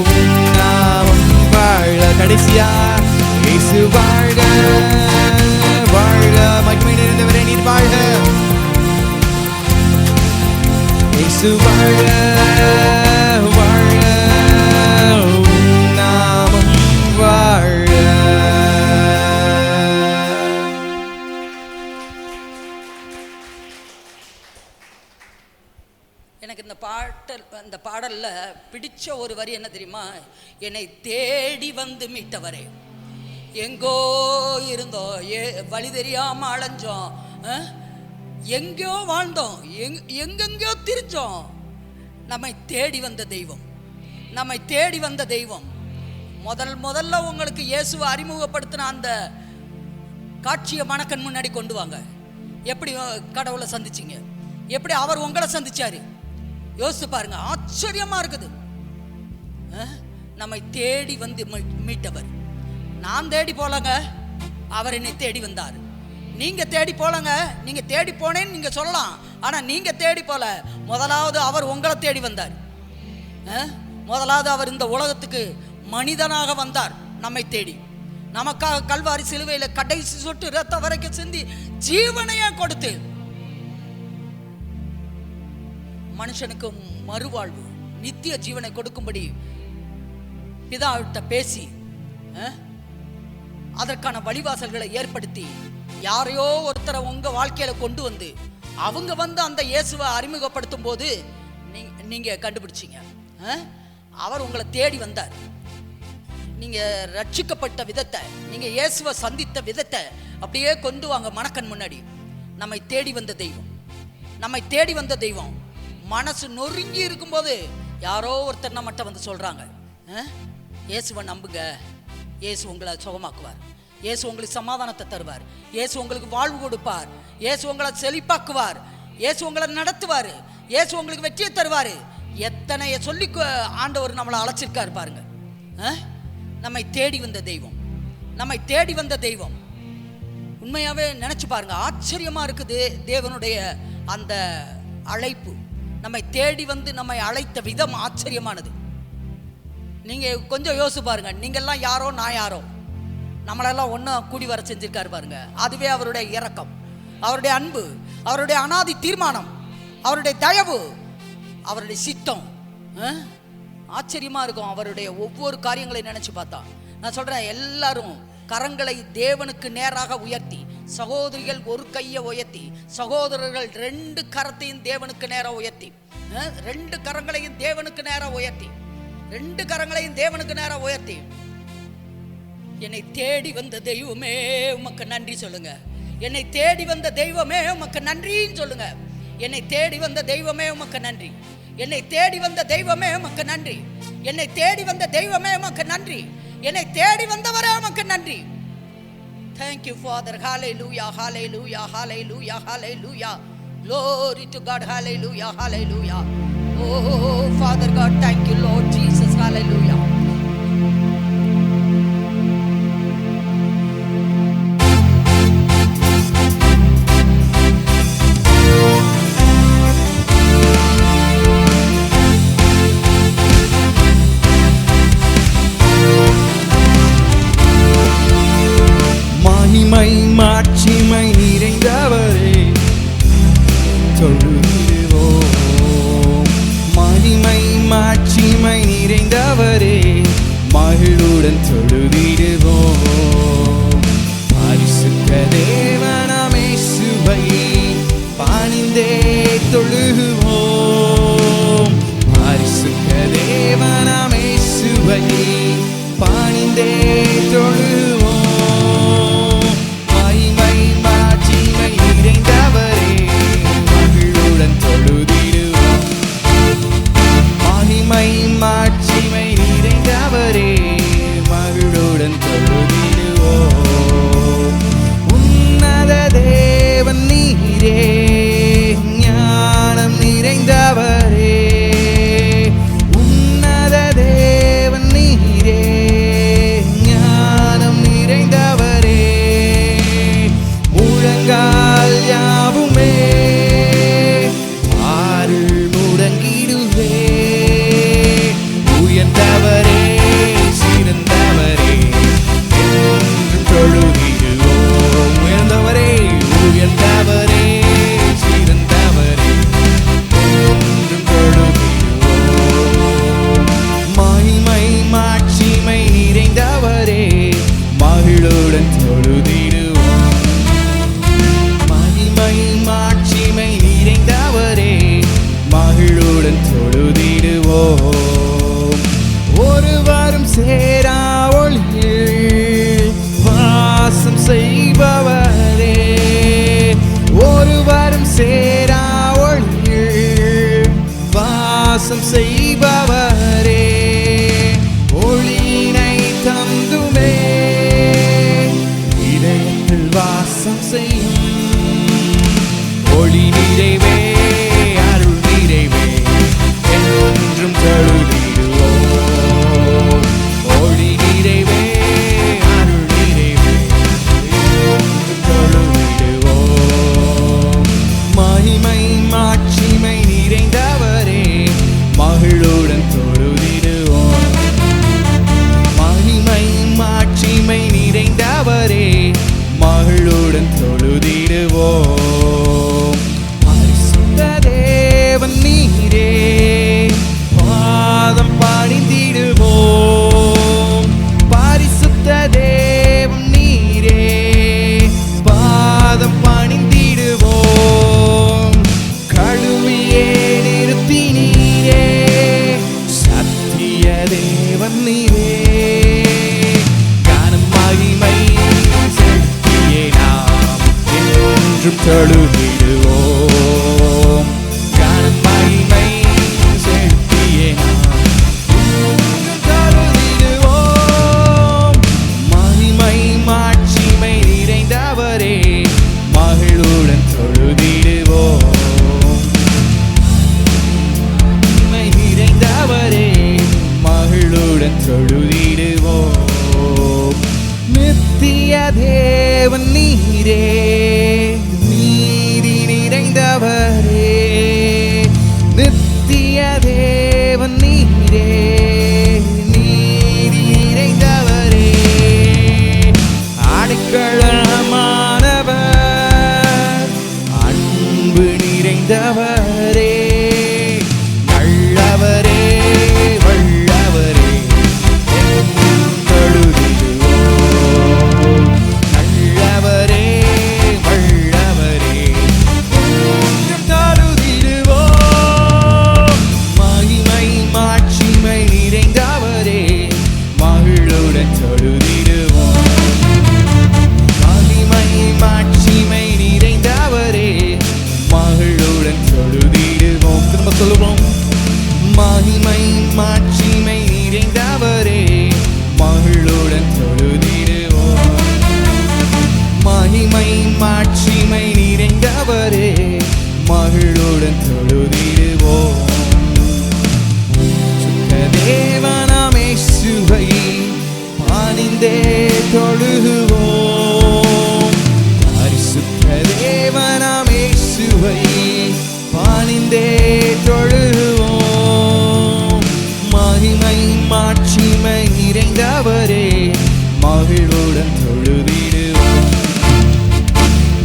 [SPEAKER 2] உம் நாமம் வாழ்க. கடைசியா, இயேசு வாழ்க, வாழ்க, மகிமை நிறைந்தவரே நீர் வாழ்க. இயேசு வாழ்க, வாழ்க, உம் நாமம் வாழ்க.
[SPEAKER 1] எனக்கு இந்த பாடல்ல பிடிச்ச ஒரு வரி என்ன தெரியுமா? என்னை தேடி வந்து மீட்டவரே. எங்கோ இருந்தோம், வழி தெரியாம அலைஞ்சோம், எங்கேயோ வாழ்ந்தோம், எங்கெங்கயோ திரிஞ்சோம். நம்மை தேடி வந்த தெய்வம், நம்மை தேடி வந்த தெய்வம். முதல்ல உங்களுக்கு இயேசுவை அறிமுகப்படுத்தின அந்த காட்சியை மனக்கண் முன்னாடி கொண்டு வாங்க. எப்படி கடவுளை சந்திச்சிங்க, எப்படி அவர் உங்களை சந்திச்சாரு யோசித்து பாருங்க. ஆச்சரியமா இருக்குது. நம்மை தேடி வந்து மீட்டவர். நான் தேடி போலங்க, அவர் என்னை தேடி வந்தார். நீங்க தேடி போலங்க, நீங்க தேடி போனேன்னு நீங்க சொல்லலாம், ஆனா நீங்க தேடி போல. முதலாவது அவர் உங்களை தேடி வந்தார். முதலாவது அவர் இந்த உலகத்துக்கு மனிதனாக வந்தார், நம்மை தேடி. நமக்காக கல்வாரி சிலுவையில் கடைசி சொட்டு ரத்தம் வரைக்கும் சிந்தி ஜீவனையே கொடுத்து மனுஷனுக்கு மறுவாழ்வு நித்திய ஜீவனை கொடுக்கும்படி பிதாவிட்ட பேசி அதற்கான வழிவாசல்களை ஏற்படுத்தி யாரையோ ஒருத்தரை உங்க வாழ்க்கையில கொண்டு வந்து அவங்க வந்து அந்த இயேசுவை அறிமுகப்படுத்தும் போது நீங்க கண்டுபிடிச்சீங்க. அவர் உங்களை தேடி வந்தார். நீங்க ரட்சிக்கப்பட்ட விதத்தை, நீங்க இயேசுவை சந்தித்த விதத்தை அப்படியே கொண்டு வாங்க மனக்கண் முன்னாடி. நம்மை தேடி வந்த தெய்வம், நம்மை தேடி வந்த தெய்வம். மனசு நொறுங்கி இருக்கும்போது யாரோ ஒருத்தர் நம்மகிட்ட வந்து சொல்கிறாங்க, இயேசுவை நம்புங்க, இயேசு உங்களை சுகமாக்குவார், இயேசு உங்களுக்கு சமாதானத்தை தருவார், இயேசு உங்களுக்கு வாழ்வு கொடுப்பார், இயேசு உங்களை செழிப்பாக்குவார், இயேசு உங்களை நடத்துவார், இயேசு உங்களுக்கு வெற்றியை தருவார். எத்தனைய சொல்லி ஆண்டவர் நம்மளை அழைச்சிருக்காரு பாருங்க. நம்மை தேடி வந்த தெய்வம், நம்மை தேடி வந்த தெய்வம். உண்மையாகவே நினச்சி பாருங்க, ஆச்சரியமாக இருக்குது தேவனுடைய அந்த அழைப்பு. நம்மை தேடி வந்து நம்மை அழைத்த விதம் ஆச்சரியமானது. நீங்கள் கொஞ்சம் யோசிச்சு பாருங்க, நீங்கள்லாம் யாரோ நான் யாரோ, நம்மளெல்லாம் ஒன்றும் கூடி வர செஞ்சிருக்காரு பாருங்க. அதுவே அவருடைய இரக்கம், அவருடைய அன்பு, அவருடைய அனாதி தீர்மானம், அவருடைய தயவு, அவருடைய சித்தம். ஆச்சரியமாக இருக்கும் அவருடைய ஒவ்வொரு காரியங்களை நினச்சி பார்த்தா. நான் சொல்கிறேன், எல்லாரும் கரங்களை தேவனுக்கு நேராக உயர்த்தி, சகோதரிகள் ஒரு கையை உயர்த்தி, சகோதரர்கள் 2 கரத்தையும் தேவனுக்கு நேராக உயர்த்தி, 2 கரங்களையும் தேவனுக்கு நேராக உயர்த்தி, 2 கரங்களையும் தேவனுக்கு நேராக உயர்த்தி, என்னை தேடி வந்த தெய்வமே உமக்கு நன்றி சொல்லுங்க. என்னை தேடி வந்த தெய்வமே உமக்கு நன்றின்னு சொல்லுங்க. என்னை தேடி வந்த தெய்வமே உமக்கு நன்றி. என்னை தேடி வந்த தெய்வமே உமக்கு நன்றி. என்னை தேடி வந்த தெய்வமே உமக்கு நன்றி. என்னை தேடி வந்தவரே உமக்கு நன்றி. Thank you Father. Hallelujah, hallelujah, hallelujah, hallelujah. Glory to God. Hallelujah, hallelujah. Oh Father God, thank you Lord Jesus. Hallelujah.
[SPEAKER 2] மகிமை மாட்சிமை நிறைந்தவரே தொழுகிறோம். மகிமை மாட்சிமை நிறைந்தவரே மகிழுடன் தொழுகிறோம். பரிசுத்த தேவனாம் இயேசுவை பணிந்தே தொழுகிறோம். பரிசுத்த தேவனாம் இயேசுவை பணிந்தே தொழுகிறோம். மகிமை மாட்சிமை நிறைந்தவரே மகிழுடன் தொழுதிடுவோம். உன்னத தேவன் நீரே, ஞானம் நிறைந்தவரே. உன்னத தேவன் நீரே, ஞானம் நிறைந்தவரே. முழங்கால் யாவுமே உயர்ந்தவரே, சிறந்தவரே என்றும் தொழுகிறோம். உயர்ந்தவரே, உயர்ந்தவரே, சிறந்தவரே என்றும் தொழுகிறோம். மகிமை மாட்சிமை நிறைந்தவரே மகிழுடன் தொழுதிடுவோம். மகிமை மாட்சிமை நிறைந்தவரே மகிழுடன் தொழுதிடுவோம். ஒருவரும் சேரா ஒளியில் வாசம் செய்பவரே. ஒருவரும் சேரா ஒளியில் வாசம் செய்பவரே. ஒளியினை தந்துமே இதயத்தில் வாசம் செய்யும். ஒளி நிறைவே, அருள் நிறைவே என்றும் தொழுதிடுவோம். ஒளி நிறைவே, அருள் நிறைவே என்றும் தொழுதிடுவோம். மகிமை மாட்சிமை நிறைந்தவரே மகிழுடன் தொழுதிடுவோம். மகிமை மாட்சிமை நிறைந்தவரே மகிழுடன் தொழுதிடுவோம். பரிசுத்த தேவன் நீரே, பாதம் பணிந்திடுவோம். பரிசுத்த தேவன் நீரே, பாதம் பணிந்திடுவோம். கழுவியே நிறுத்தி நீரே, சத்திய தேவன் நீரே. கனம் மகிமை செலுத்தியே நாம் என்றும் தொழுதிடுவோம். தொழுதிடுவோம். நித்திய தேவன் நீரே, நீதி நிறைந்தவரே. நித்திய தேவன் நீரே, நீதி நிறைந்தவரே. அடைக்கலமானவர், அன்பு நிறைந்தவரே. நல்லவரே, வல்லவரே, என்றும் தொழுதிடுவோம். நல்லவரே, வல்லவரே, என்றும் தொழுதிடுவோம். மகிமை மாட்சிமை நிறைந்தவரே, மகிழுடன் தொழுதிடுவோம். மகிமை மாட்சிமை நிறைந்தவரே, மகிழுடன் தொழுதிடுவோம். திரும்ப சொல்லுவோம். மகிமை மாட்சிமை நிறைந்தவரே, மகிழுடன் தொழுதிடுவோம். மகிமை மாட்சிமை நிறைந்தவரே, மகிழுடன் தொழுதிடுவோம். சுத்த தேவனாம் இயேசுவை பணிந்தே தொழுகுவோம். பரிசுத்த தேவனாம் இயேசுவை பணிந்தே தொழுகுவோம். மகிமை மாட்சிமை நிறைந்தவரே, மகிழ்வுடன் தொழுதிடுவோம்.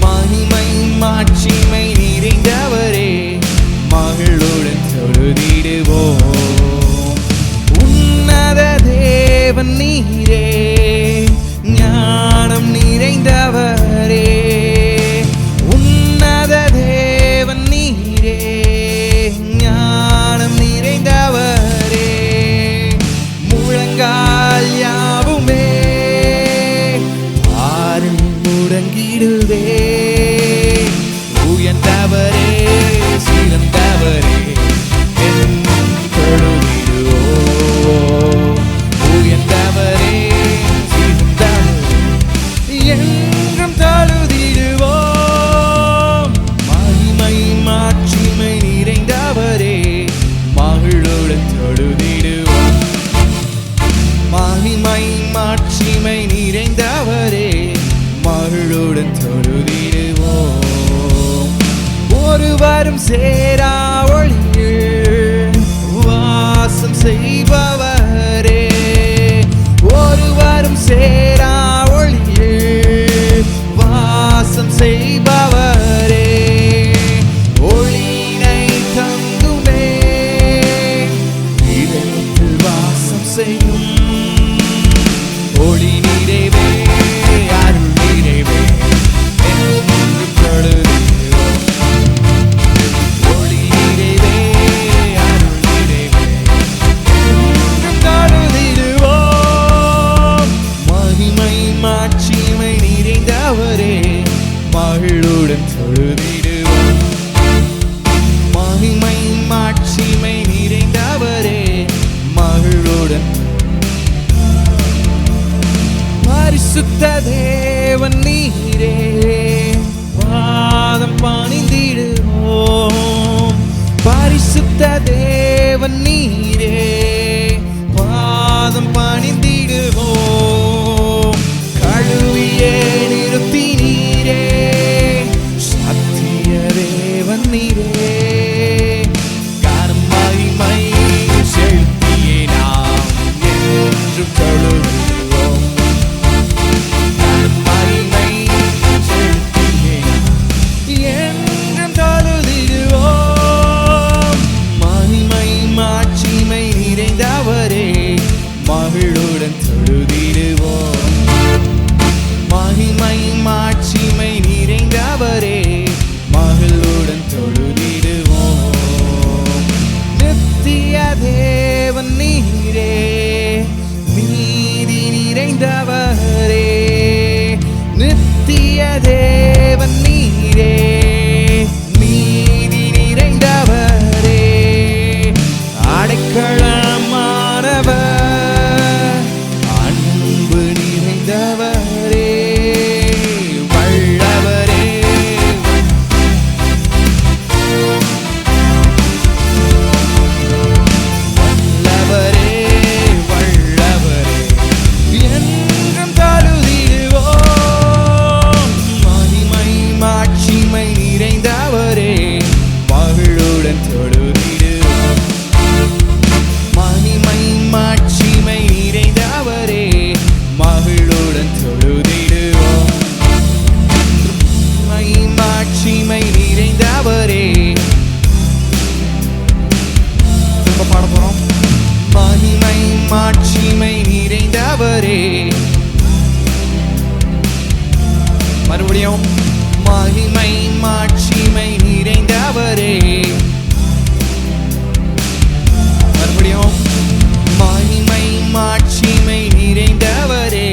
[SPEAKER 2] மகிமை மாட்சிமை நிறைந்தவரே, மகிழ்வுடன் தொழுதிடுவோம். உன்னத தேவன் நீரே, ஞானம் நிறைந்தவரே. உன்னத தேவன் நீரே, ஞானம் நிறைந்தவரே. முழங்கால் யாவுமே ஆறில் முடங்கிடுவே. உயர்ந்தவரே, சிறந்தவரே, என்றும் தொழுதிடுவோம். உயர்ந்தவரே, சிறந்தவரே, என்றும் தொழுதிடுவோம். மகிமை மாட்சிமை நிறைந்தவரே, மகிழுடன் தொழுதிடுவோம். மகிமை மாட்சிமை நிறைந்தவரே, மகிழுடன் தொழுதிடுவோம். ஒருவரும் சேரா ஒளியில் வாசம் செய்பவரே. ஒருவரும் சேரா ஒளியில் வாசம் செய்பவரே. ஒளியினை தந்துமே இதயத்தில் வாசம் செய்யும். ஒளி நிறைவே, அருள் நிறைவே, என்றும் தொழுதிடுவோம். ஒளி நிறைவே, அருள் நிறைவே, என்றும் தொழுதிடுவோம். மகிமை மாட்சிமை நிறைந்தவரே, மகிழுடன் தொழுதிடுவோம். மகிமை மாட்சிமை நிறைந்தவரே, மகிழுடன். பரிசுத்த தேவன் நீரே, பாதம் பணிந்திடுவோம். பரிசுத்த தேவன் நீரே, பாதம் பணிந்திடுவோம். கழுவியே நிறுத்தி நீரே, சத்திய தேவன் நீரே. கனம் மகிமை செலுத்தியே நாம் என்றும் தொழுதிடுவோம். கனம் மகிமை செலுத்தியே நாம் என்றும் தொழுதிடுவோம். மகிமை மாட்சிமை மாட்சிமை நிறைந்தவரே. மறுபடியும் மகிமை மாட்சிமை நிறைந்தவரே. மறுபடியும் மகிமை மாட்சிமை நிறைந்தவரே.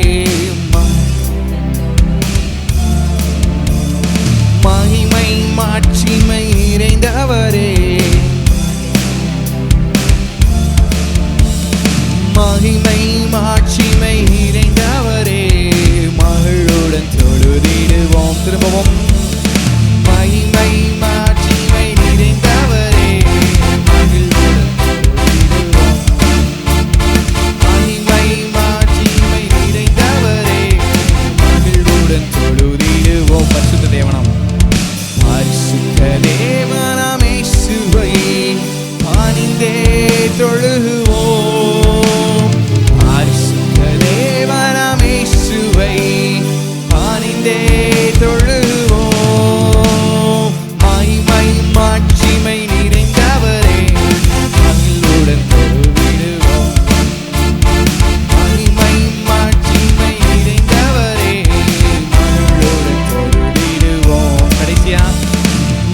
[SPEAKER 2] மகிமை மாட்சிமை நிறைந்தவரே. மகிமை மாட்சிமை நிறைந்தவரே. மகளுடன் தொழுதிடுவோம். திரும்பவும் மகிமை மாட்சிமை நிறைந்தவரே. மகளுடன் தொழுதிடுவோம். மகிமை மாட்சிமை நிறைந்தவரே. மகளுடன் தொழுதிடுவோம். பரிசுத்த தேவனாம் பரிசுத்த தேவனாம் இயேசுவை பணிந்தே தொழுகுவோம். பரிசுத்த தேவனாம் இயேசுவை பணிந்தே தொழுகுவோம். மகிமை மாட்சிமை நிறைந்தவரே. மகிழ்வுடன் தொழுதிடுவோம். மகிமை மாட்சிமை நிறைந்தவரே. மகிழ்வுடன் தொழுதிடுவோம். கடைசியா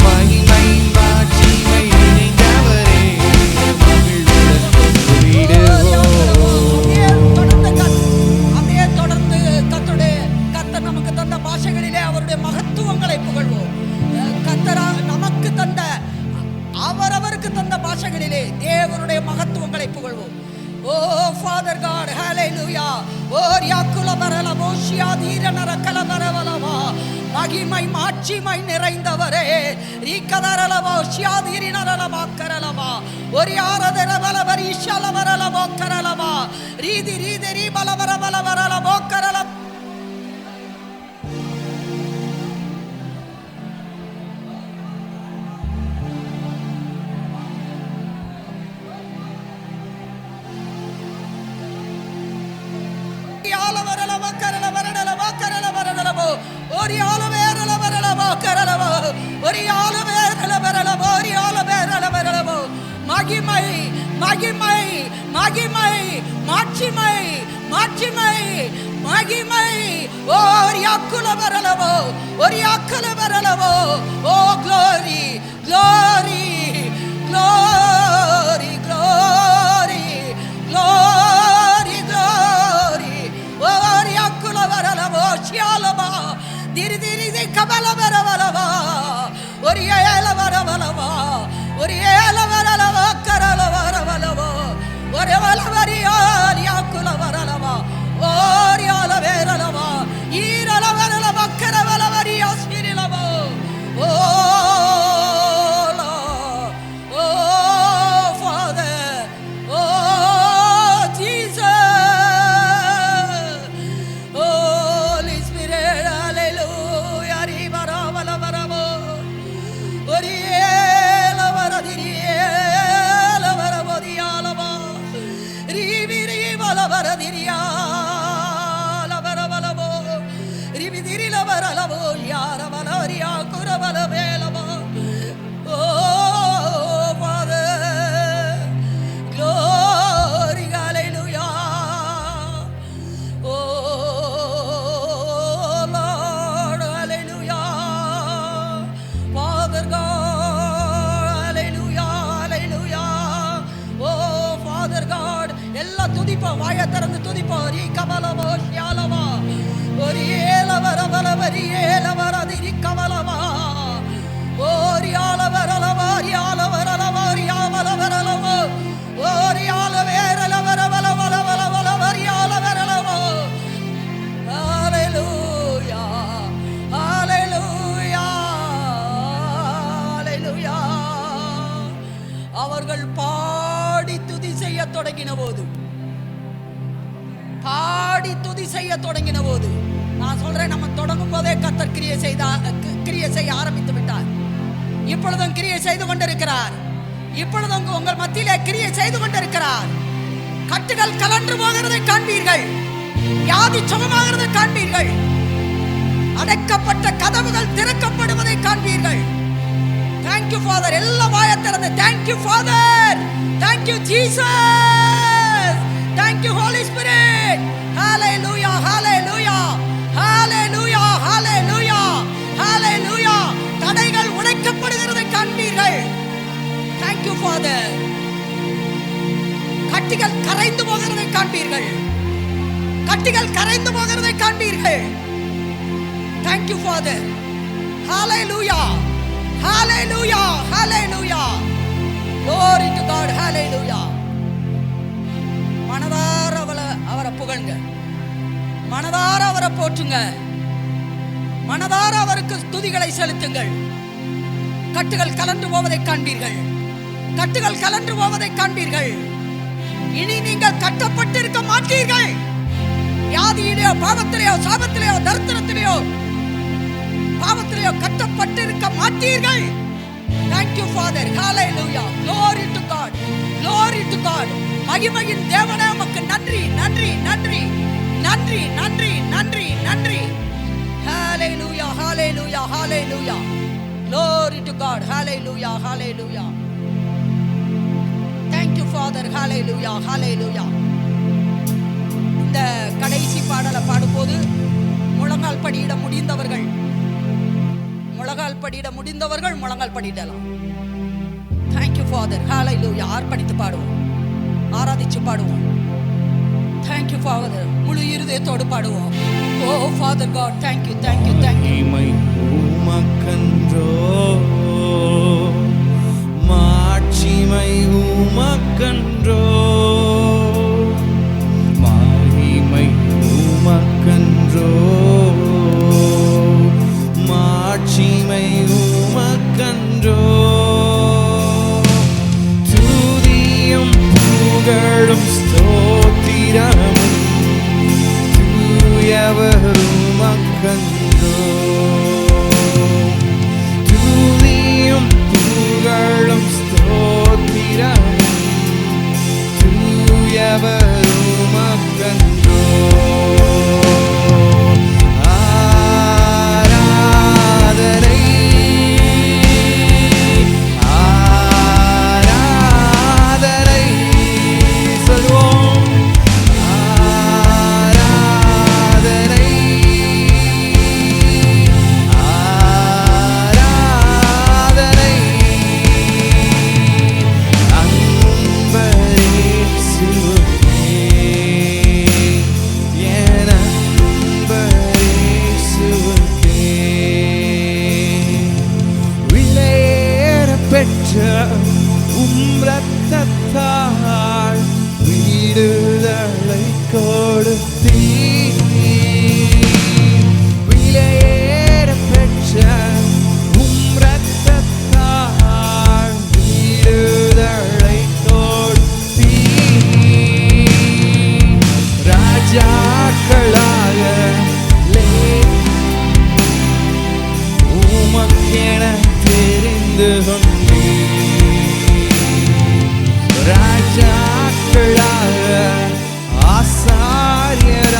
[SPEAKER 2] மகிமை மாட்சிமை நிறைந்தவரே. மகிழ்வுடன் தொழுதிடுவோம்.
[SPEAKER 1] அப்படியே தொடர்ந்து கர்த்தர் நமக்கு தந்த பாஷைகளிலே அவருடைய மகத்துவங்களை புகழ்வோம். கர்த்தரா நமக்கு தந்த அவரவருக்கு தந்த பாஷைகளிலே தேவனுடைய மகத்துவங்களை புகழ்வோம். ஓ ஃபாதர் காட், ஹalleluya. ஓ யாக்குல பரலவோ ஷியாதீரனர கலபரவலவா. மகிமை மாட்சிமை நிறைந்தவரே. ரீகதரலவோ ஷியாதீரினரலவா கரலவா. ஒரியாரதர பலவரி ஷலவரலவோ கரலவா. ரீதி ரீதி ரீ பலவர பலவரலவோ கரல. மகிமை மகிமை மகிமை மாட்சிமை மாட்சிமை மகிமை. ஓர் யாக்குல வரலவோ ஒரு யாக்குல வரலவோ. ஓ glory glory glory glory glory glory. ஓர் யாக்குல வரலவோ ஷியாலவா. திரி திரி தி கபல வரவலவா. ஒரு ஏல வரவலவா. ஒரு ஏல வரலவா கரல வரவலவோ. ஒரு வலவரியால் யாக்குல வரலவா. ஓர் யால வேரலவா. ஈரல வரலவா கரவல வரியா ஸ்பிரிலவோ. ஓ துதிப்போம். வாயை திறந்து துதிப்போம். ரீ கமலவோ ஷியாலவா. ஒரு ஏலவர பலவரி ஏலவர திரி கமலவா. ஓர் யால வரலவா யால வரலவா யாமல வரலவோ. ஓர் யால வேரல வரவல வல வல வல வர யால வரலவோ. ஹalleluya ஹalleluya ஹalleluya. அவர்கள் பாடி துதி செய்ய தொடங்கின போது பாடி துதி செய்ய தொடங்கின போது நான் சொல்றேன், நம்ம தொடங்கும் போதே கர்த்தர் கிரியை செய்ய ஆரம்பித்து விட்டார். இப்பொழுதும் கிரியை செய்து கொண்டிருக்கிறார். இப்பொழுதும் உங்கள் மத்தியிலே கிரியை செய்து கொண்டிருக்கிறார். கட்டுகள் கலன்று போகிறதை காண்பீர்கள். வியாதி சுகமாகிறதை காண்பீர்கள். அடைக்கப்பட்ட கதவுகள் திறக்கப்படுவதை காண்பீர்கள். Thank you Father. எல்லாம் வாயை திறந்து Thank you Father. Thank you Jesus. Thank you, Holy Spirit. Hallelujah, hallelujah, hallelujah, hallelujah, hallelujah. தடைகள் உடைக்கப்படுகிறதை காண்பீர்கள். Thank you, Father. கட்டிகள் கரைந்து போகிறதை காண்பீர்கள். கட்டிகள் கரைந்து போகிறதை காண்பீர்கள். Thank you, Father. Hallelujah, hallelujah, hallelujah. Glory to God. Hallelujah. மனதார அவரை புகழ்ங்க, மனதார அவரை போற்றுங்க, மனதார அவருக்கு துதிகளை செலுத்துங்கள். கட்டுகள் கலன்று போவதை காண்பீர்கள். கட்டுகள் கலன்று போவதை காண்பீர்கள். இனி நீங்கள் கட்டப்பட்டிருக்க மாட்டீர்கள். வியாதியிலேயோ, பாவத்திலேயோ, சாபத்திலேயோ, தரித்திரத்திலேயோ, பாவத்திலேயோ கட்டப்பட்டிருக்க மாட்டீர்கள். Thank you, Father. Hallelujah. Glory to God. Glory to God. மகிமையின் தேவனே உமக்கு நன்றி, நன்றி, நன்றி, நன்றி, நன்றி, நன்றி, நன்றி. Hallelujah, hallelujah, hallelujah. Glory to God. Hallelujah, hallelujah. Thank you, Father. Hallelujah, hallelujah. இந்த கடைசி பாடலை பாடும்போது முழங்கால் படியிட முடிந்தவர்கள் முழங்கால் படியிடலாம். Thank you, Father. Hallelujah. ஆர்ப்பணித்து பாடுவோம், ஆராதிச்சு பாடுவோம். Thank you, Father. முழு இருதயத்தோடு பாடுவோம். Oh, Father God, thank you, thank you, thank you.
[SPEAKER 2] மகிமை உமக்கன்றோ, மாட்சிமை உமக்கன்றோ, மகிமை உமக்கன்றோ, மாட்சிமை உமக்கன்றோ. துதியும் புகழும் ஸ்தோத்திரமும் தூயவர் உமக்கன்றோ. துதியும் புகழும் ஸ்தோத்திரமும் தூயவர் உமக்கன்றோ. இரத்தத்தால் விடுதலை கொடுத்தீர். விலையேற பெற்ற இரத்தத்தால் விடுதலை கொடுத்தீர். ராஜாக்களாக உமக்கென தெரிந்து ராஜாக்களாக ஆசாரியராக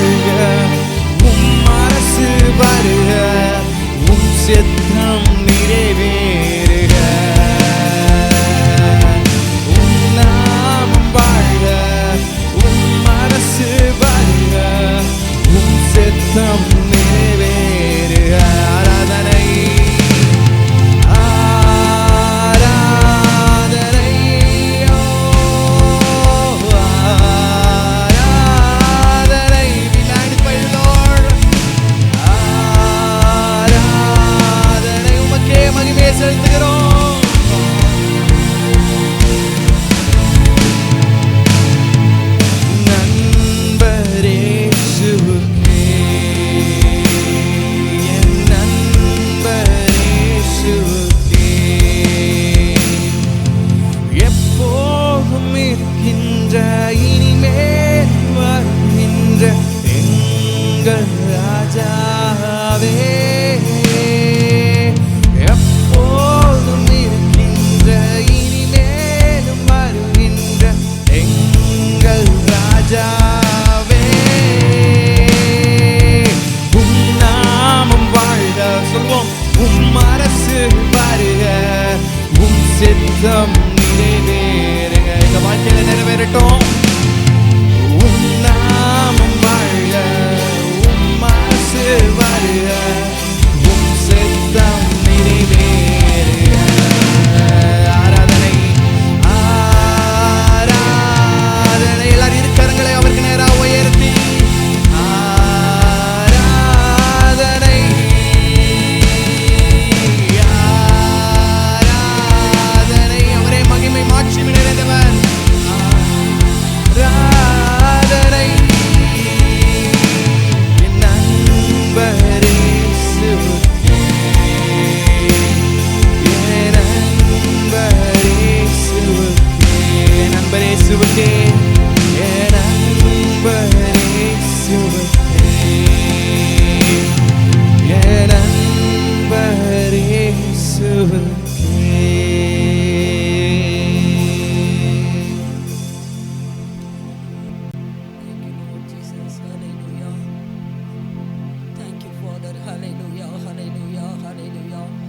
[SPEAKER 2] வருக, உம் அரசு வருக, உம் சித்தம் நிறைவேறுக. உம் நாமம் வாழ்க, உம் அரசு வருக, உம் சித்தம் நிறைவேறுக. ஆராதனை ஆராதனை ஓ ஆராதனை. Be magnified, Lord. ஆராதனை உமக்கே மகிமையை செலுத்துகிறோம். நண்பர் இயேசுவுக்கே, என் நண்பர் இயேசுவுக்கே, எப்போதும் இருக்கின்ற இனிமேல் வருகின்ற எங்கள் ராஜாவே.